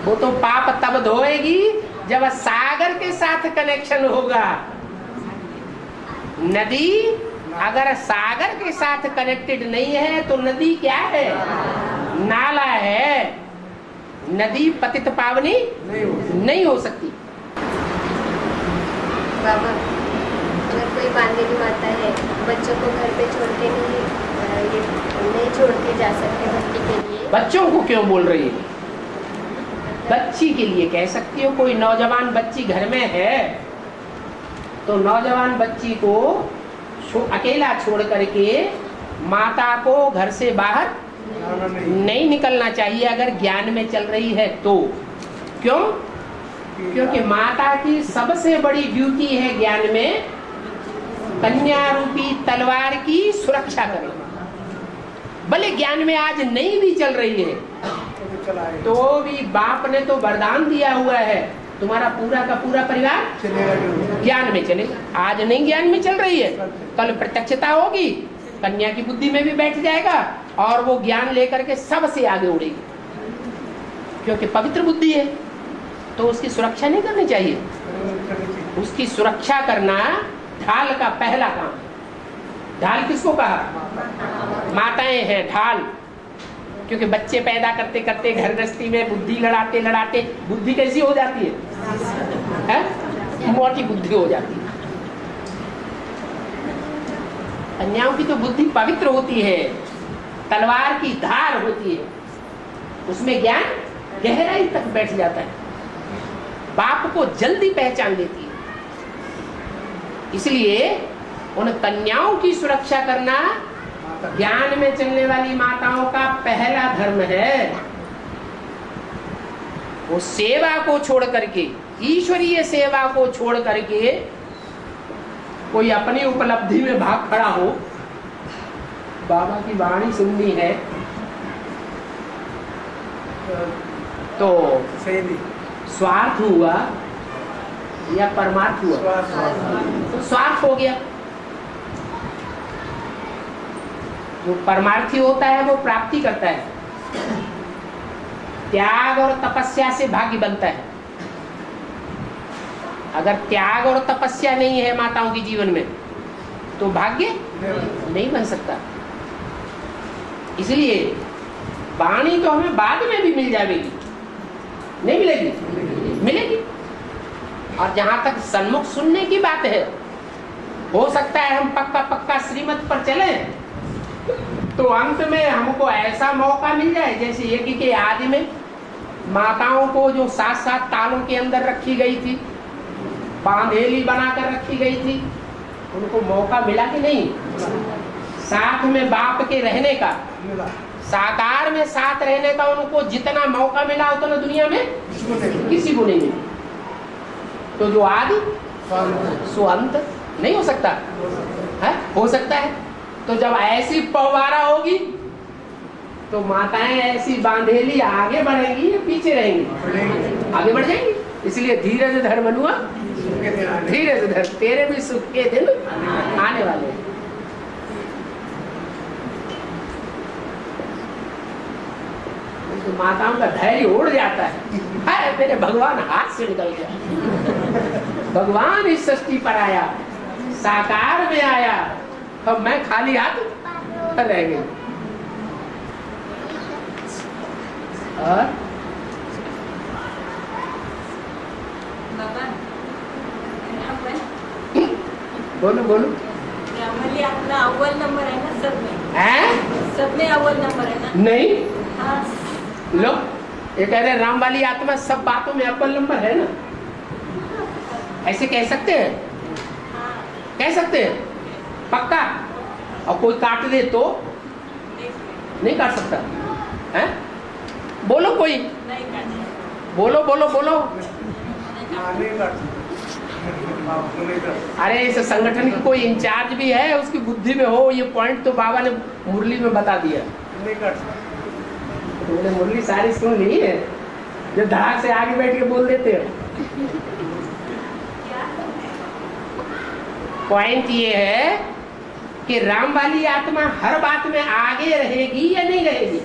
वो तो पाप तब धोएगी जब सागर के साथ कनेक्शन होगा। नदी अगर सागर के साथ कनेक्टेड नहीं है तो नदी क्या है? नाला है। नदी पतित पावनी नहीं हो सकती। बाबा, अगर कोई बांधेली माता है, बच्चों को घर पे छोड़ के नहीं छोड़ के जा सकते भक्ति के लिए। बच्चों को क्यों बोल रही है? बच्ची के लिए कह सकती हो। कोई नौजवान बच्ची घर में है तो नौजवान बच्ची को अकेला छोड़ करके माता को घर से बाहर नहीं निकलना चाहिए अगर ज्ञान में चल रही है तो। क्यों? क्योंकि माता की सबसे बड़ी ड्यूटी है ज्ञान में कन्या रूपी तलवार की सुरक्षा करना। भले ज्ञान में आज नहीं भी चल रही है तो भी बाप ने तो वरदान दिया हुआ है तुम्हारा पूरा का पूरा परिवार चलेगा जो ज्ञान में चलेगा। आज नहीं ज्ञान में चल रही है, कल प्रत्यक्षता होगी, कन्या की बुद्धि में भी बैठ जाएगा और वो ज्ञान लेकर के सबसे आगे उड़ेगी, क्योंकि पवित्र बुद्धि है। तो उसकी सुरक्षा नहीं करनी चाहिए, उसकी सुरक्षा करना ढाल का पहला काम है। ढाल किसको कहा? माताएं हैं ढाल, क्योंकि बच्चे पैदा करते करते घर गृहस्थी में बुद्धि लड़ाते लड़ाते बुद्धि कैसी हो जाती है? मोटी बुद्धि हो जाती है। कन्याओं की तो बुद्धि पवित्र होती है, तलवार की धार होती है, उसमें ज्ञान गहराई तक बैठ जाता है, बाप को जल्दी पहचान लेती है। इसलिए उन कन्याओं की सुरक्षा करना ज्ञान में चलने वाली माताओं का पहला धर्म है। वो सेवा को छोड़ करके, ईश्वरीय सेवा को छोड़ करके कोई अपनी उपलब्धि में भाग खड़ा हो, बाबा की वाणी सुननी है तो सही नहीं, स्वार्थ हुआ या परमार्थ हुआ? तो स्वार्थ हो गया। जो परमार्थी होता है वो प्राप्ति करता है, त्याग और तपस्या से भाग्य बनता है। अगर त्याग और तपस्या नहीं है माताओं के जीवन में तो भाग्य नहीं बन सकता। इसलिए वाणी तो हमें बाद में भी मिल जाएगी, नहीं मिलेगी? मिलेगी। और जहां तक सन्मुख सुनने की बात है, हो सकता है हम पक्का पक्का श्रीमत पर चले तो अंत में हमको ऐसा मौका मिल जाए जैसे यज्ञ के आदि में माताओं को जो 7-7 तालों के अंदर रखी गई थी, बांधेली बनाकर रखी गई थी, उनको मौका मिला कि नहीं? साथ में बाप के रहने का, साकार में साथ रहने का उनको जितना मौका मिला उतना दुनिया में किसी को नहीं मिला। तो जो आदि सो अंत नहीं हो सकता है? हो सकता है। तो जब ऐसी पौवारा होगी तो माताएं ऐसी बांधेली आगे बढ़ेंगी या पीछे रहेंगी? आगे बढ़ जाएंगी। इसलिए धीरज धर मनुआ, धीरज धर, तेरे भी सुख के दिन आने वाले हैं। तो माताओं का धैर्य उड़ जाता है, हाय मेरे भगवान हाथ से निकल गया, भगवान इस सृष्टि पर आया, साकार में आया, अब मैं खाली हाथ रह गई। और बोलो बोलो। अपना अव्वल नंबर है ना सब में? हैं? सब में अव्वल नंबर है ना? नहीं। हाँ। लो, ये कह रहे राम वाली आत्मा सब बातों में अव्वल नंबर है ना? ऐसे कह सकते हैं? कह सकते हैं? पक्का? और कोई काट दे तो नहीं काट सकता है? बोलो कोई, बोलो बोलो बोलो। अरे इस संगठन की कोई इंचार्ज भी है, उसकी बुद्धि में हो ये पॉइंट तो बाबा ने मुरली में बता दिया। तुमने मुरली सारी सुन ली है, जो धड़ाक से आगे बैठ के बोल देते हो। पॉइंट ये है कि राम वाली आत्मा हर बात में आगे रहेगी या नहीं रहेगी?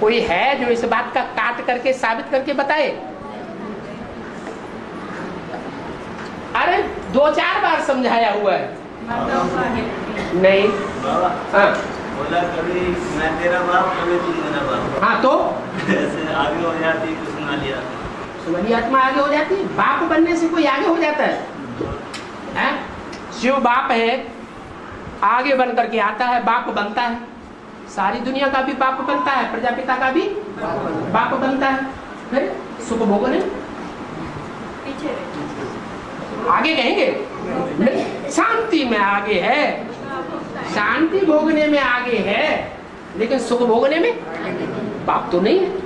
कोई है जो इस बात का काट करके साबित करके बताए? अरे 2-4 बार समझाया हुआ है। नहीं। हाँ बोला कभी मैं तेरा बाप, कभी तू मेरा बाप। हाँ तो ऐसे आगे हो जाती, कुछ सुना लिया। वाली आत्मा आगे हो जाती है? बाप बनने से कोई आगे हो जाता है? शिव बाप है, आगे बन करके आता है, बाप बनता है। सारी दुनिया का भी बाप बनता है, प्रजापिता का भी बाप बनता है। फिर सुख भोगने पीछे आगे कहेंगे नहीं, शांति में आगे है, शांति भोगने में आगे है, लेकिन सुख भोगने में बाप तो नहीं है।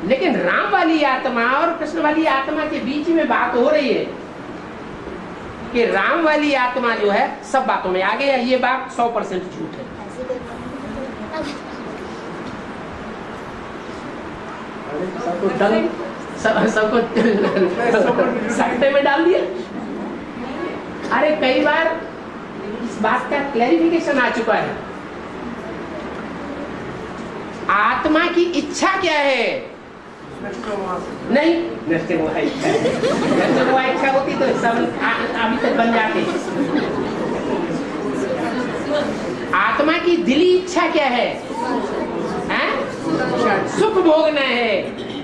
लेकिन राम वाली आत्मा और कृष्ण वाली आत्मा के बीच में बात हो रही है कि राम वाली आत्मा जो है सब बातों में आगे है। ये बात 100% झूठ है। सबको सट्टे में डाल दिया। अरे कई बार इस बात का क्लैरिफिकेशन आ चुका है। आत्मा की इच्छा क्या है? नहीं, नष्ट हुआ इच्छा होती तो सब अभी तक बन जाते। आत्मा की दिली इच्छा क्या है? सुख भोगना है,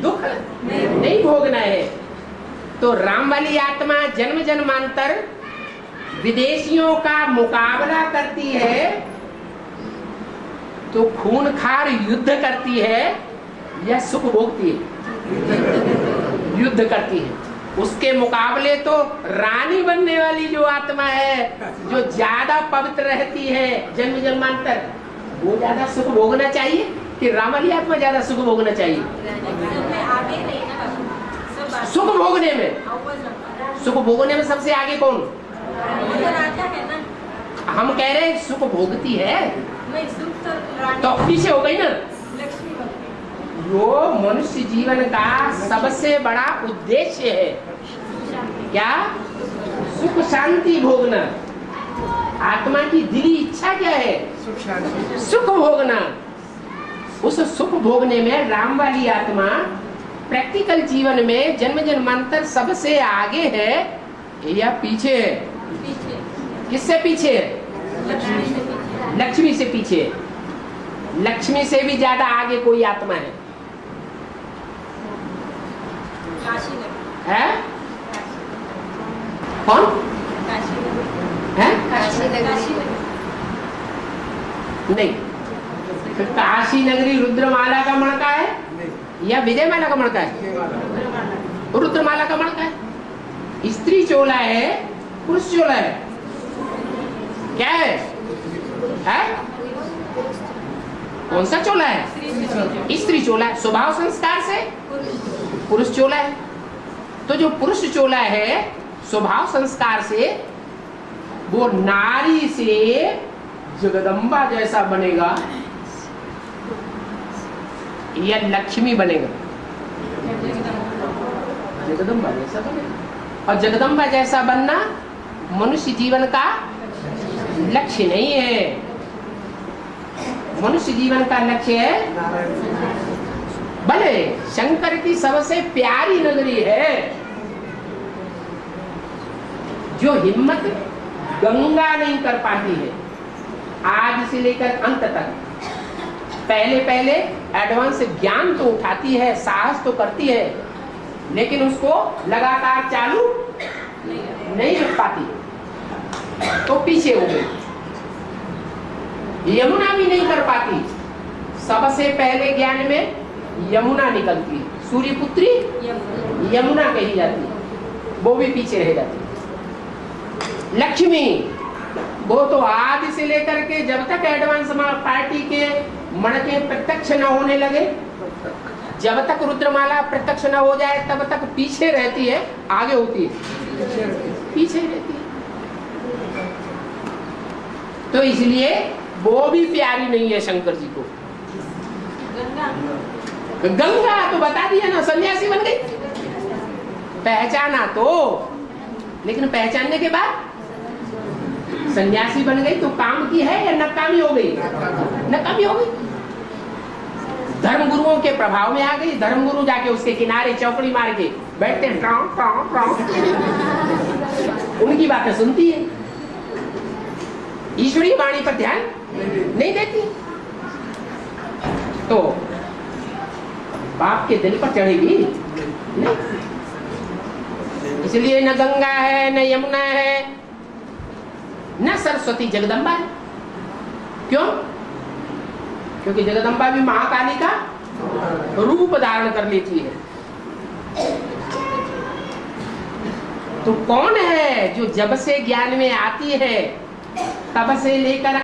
दुख नहीं भोगना है। तो राम वाली आत्मा जन्म जन्मांतर विदेशियों का मुकाबला करती है, तो खूनखार युद्ध करती है या सुख भोगती है? युद्ध करती है। उसके मुकाबले तो रानी बनने वाली जो आत्मा है, जो ज्यादा पवित्र रहती है जन्म जन्मांतर, वो ज्यादा सुख भोगना चाहिए कि राम वाली आत्मा ज्यादा सुख भोगना चाहिए? सुख भोगने में सबसे आगे कौन? हम कह रहे हैं सुख भोगती है तो पीछे हो गई ना। वो मनुष्य जीवन का सबसे बड़ा उद्देश्य है क्या? सुख शांति भोगना। आत्मा की दिली इच्छा क्या है? सुख भोगना। उस सुख भोगने में राम वाली आत्मा प्रैक्टिकल जीवन में जन्म जन्मांतर सबसे आगे है या पीछे है? किससे पीछे है? लक्ष्मी से पीछे। लक्ष्मी से भी ज्यादा आगे कोई आत्मा है? है? कौन है? नहीं, काशी नगरी रुद्रमाला का मणका है या विजयमाला का मणका है? रुद्रमाला का मणका है। स्त्री चोला है, पुरुष चोला है? क्या है? कौन सा चोला है? स्त्री चोला है। स्वभाव संस्कार से पुरुष चोला है। तो जो पुरुष चोला है स्वभाव संस्कार से, वो नारी से जगदम्बा जैसा बनेगा या लक्ष्मी बनेगा? जगदम्बा जैसा बनेगा। और जगदम्बा जैसा बनना मनुष्य जीवन का लक्ष्य नहीं है। मनुष्य जीवन का लक्ष्य है भले शंकर की सबसे प्यारी नगरी है, जो हिम्मत गंगा नहीं कर पाती है आज से लेकर अंत तक। पहले पहले एडवांस ज्ञान तो उठाती है, साहस तो करती है, लेकिन उसको लगातार चालू नहीं रख पाती, तो पीछे हो गई। यमुना भी नहीं कर पाती। सबसे पहले ज्ञान में यमुना निकलती है, सूर्यपुत्री यमुना कही जाती है, वो भी पीछे रह जाती है। लक्ष्मी वो तो आदि से लेकर के जब तक एडवांस पार्टी के मणके प्रत्यक्ष न होने लगे, जब तक रुद्रमाला प्रत्यक्ष न हो जाए तब तक पीछे रहती है, आगे होती है पीछे रहती है। तो इसलिए वो भी प्यारी नहीं है शंकर जी को। गंगा तो बता दिया ना, सन्यासी बन गई। पहचाना तो, लेकिन पहचानने के बाद सन्यासी बन गई तो काम की है या नकामी हो गई? नकामी हो गई। धर्म गुरुओं के प्रभाव में आ गई। धर्म गुरु जाके उसके किनारे चौकड़ी मार के बैठते हैं, ट्रां, ट्रां, ट्रां। उनकी बातें सुनती है, ईश्वरीय वाणी पर ध्यान नहीं देती। तो बाप के दिल पर चढ़ेगी नहीं। इसलिए न गंगा है, न यमुना है, न सरस्वती, जगदम्बा है। क्यों? क्योंकि जगदम्बा भी महाकाली का रूप धारण कर लेती है। तो कौन है जो जब से ज्ञान में आती है तब से लेकर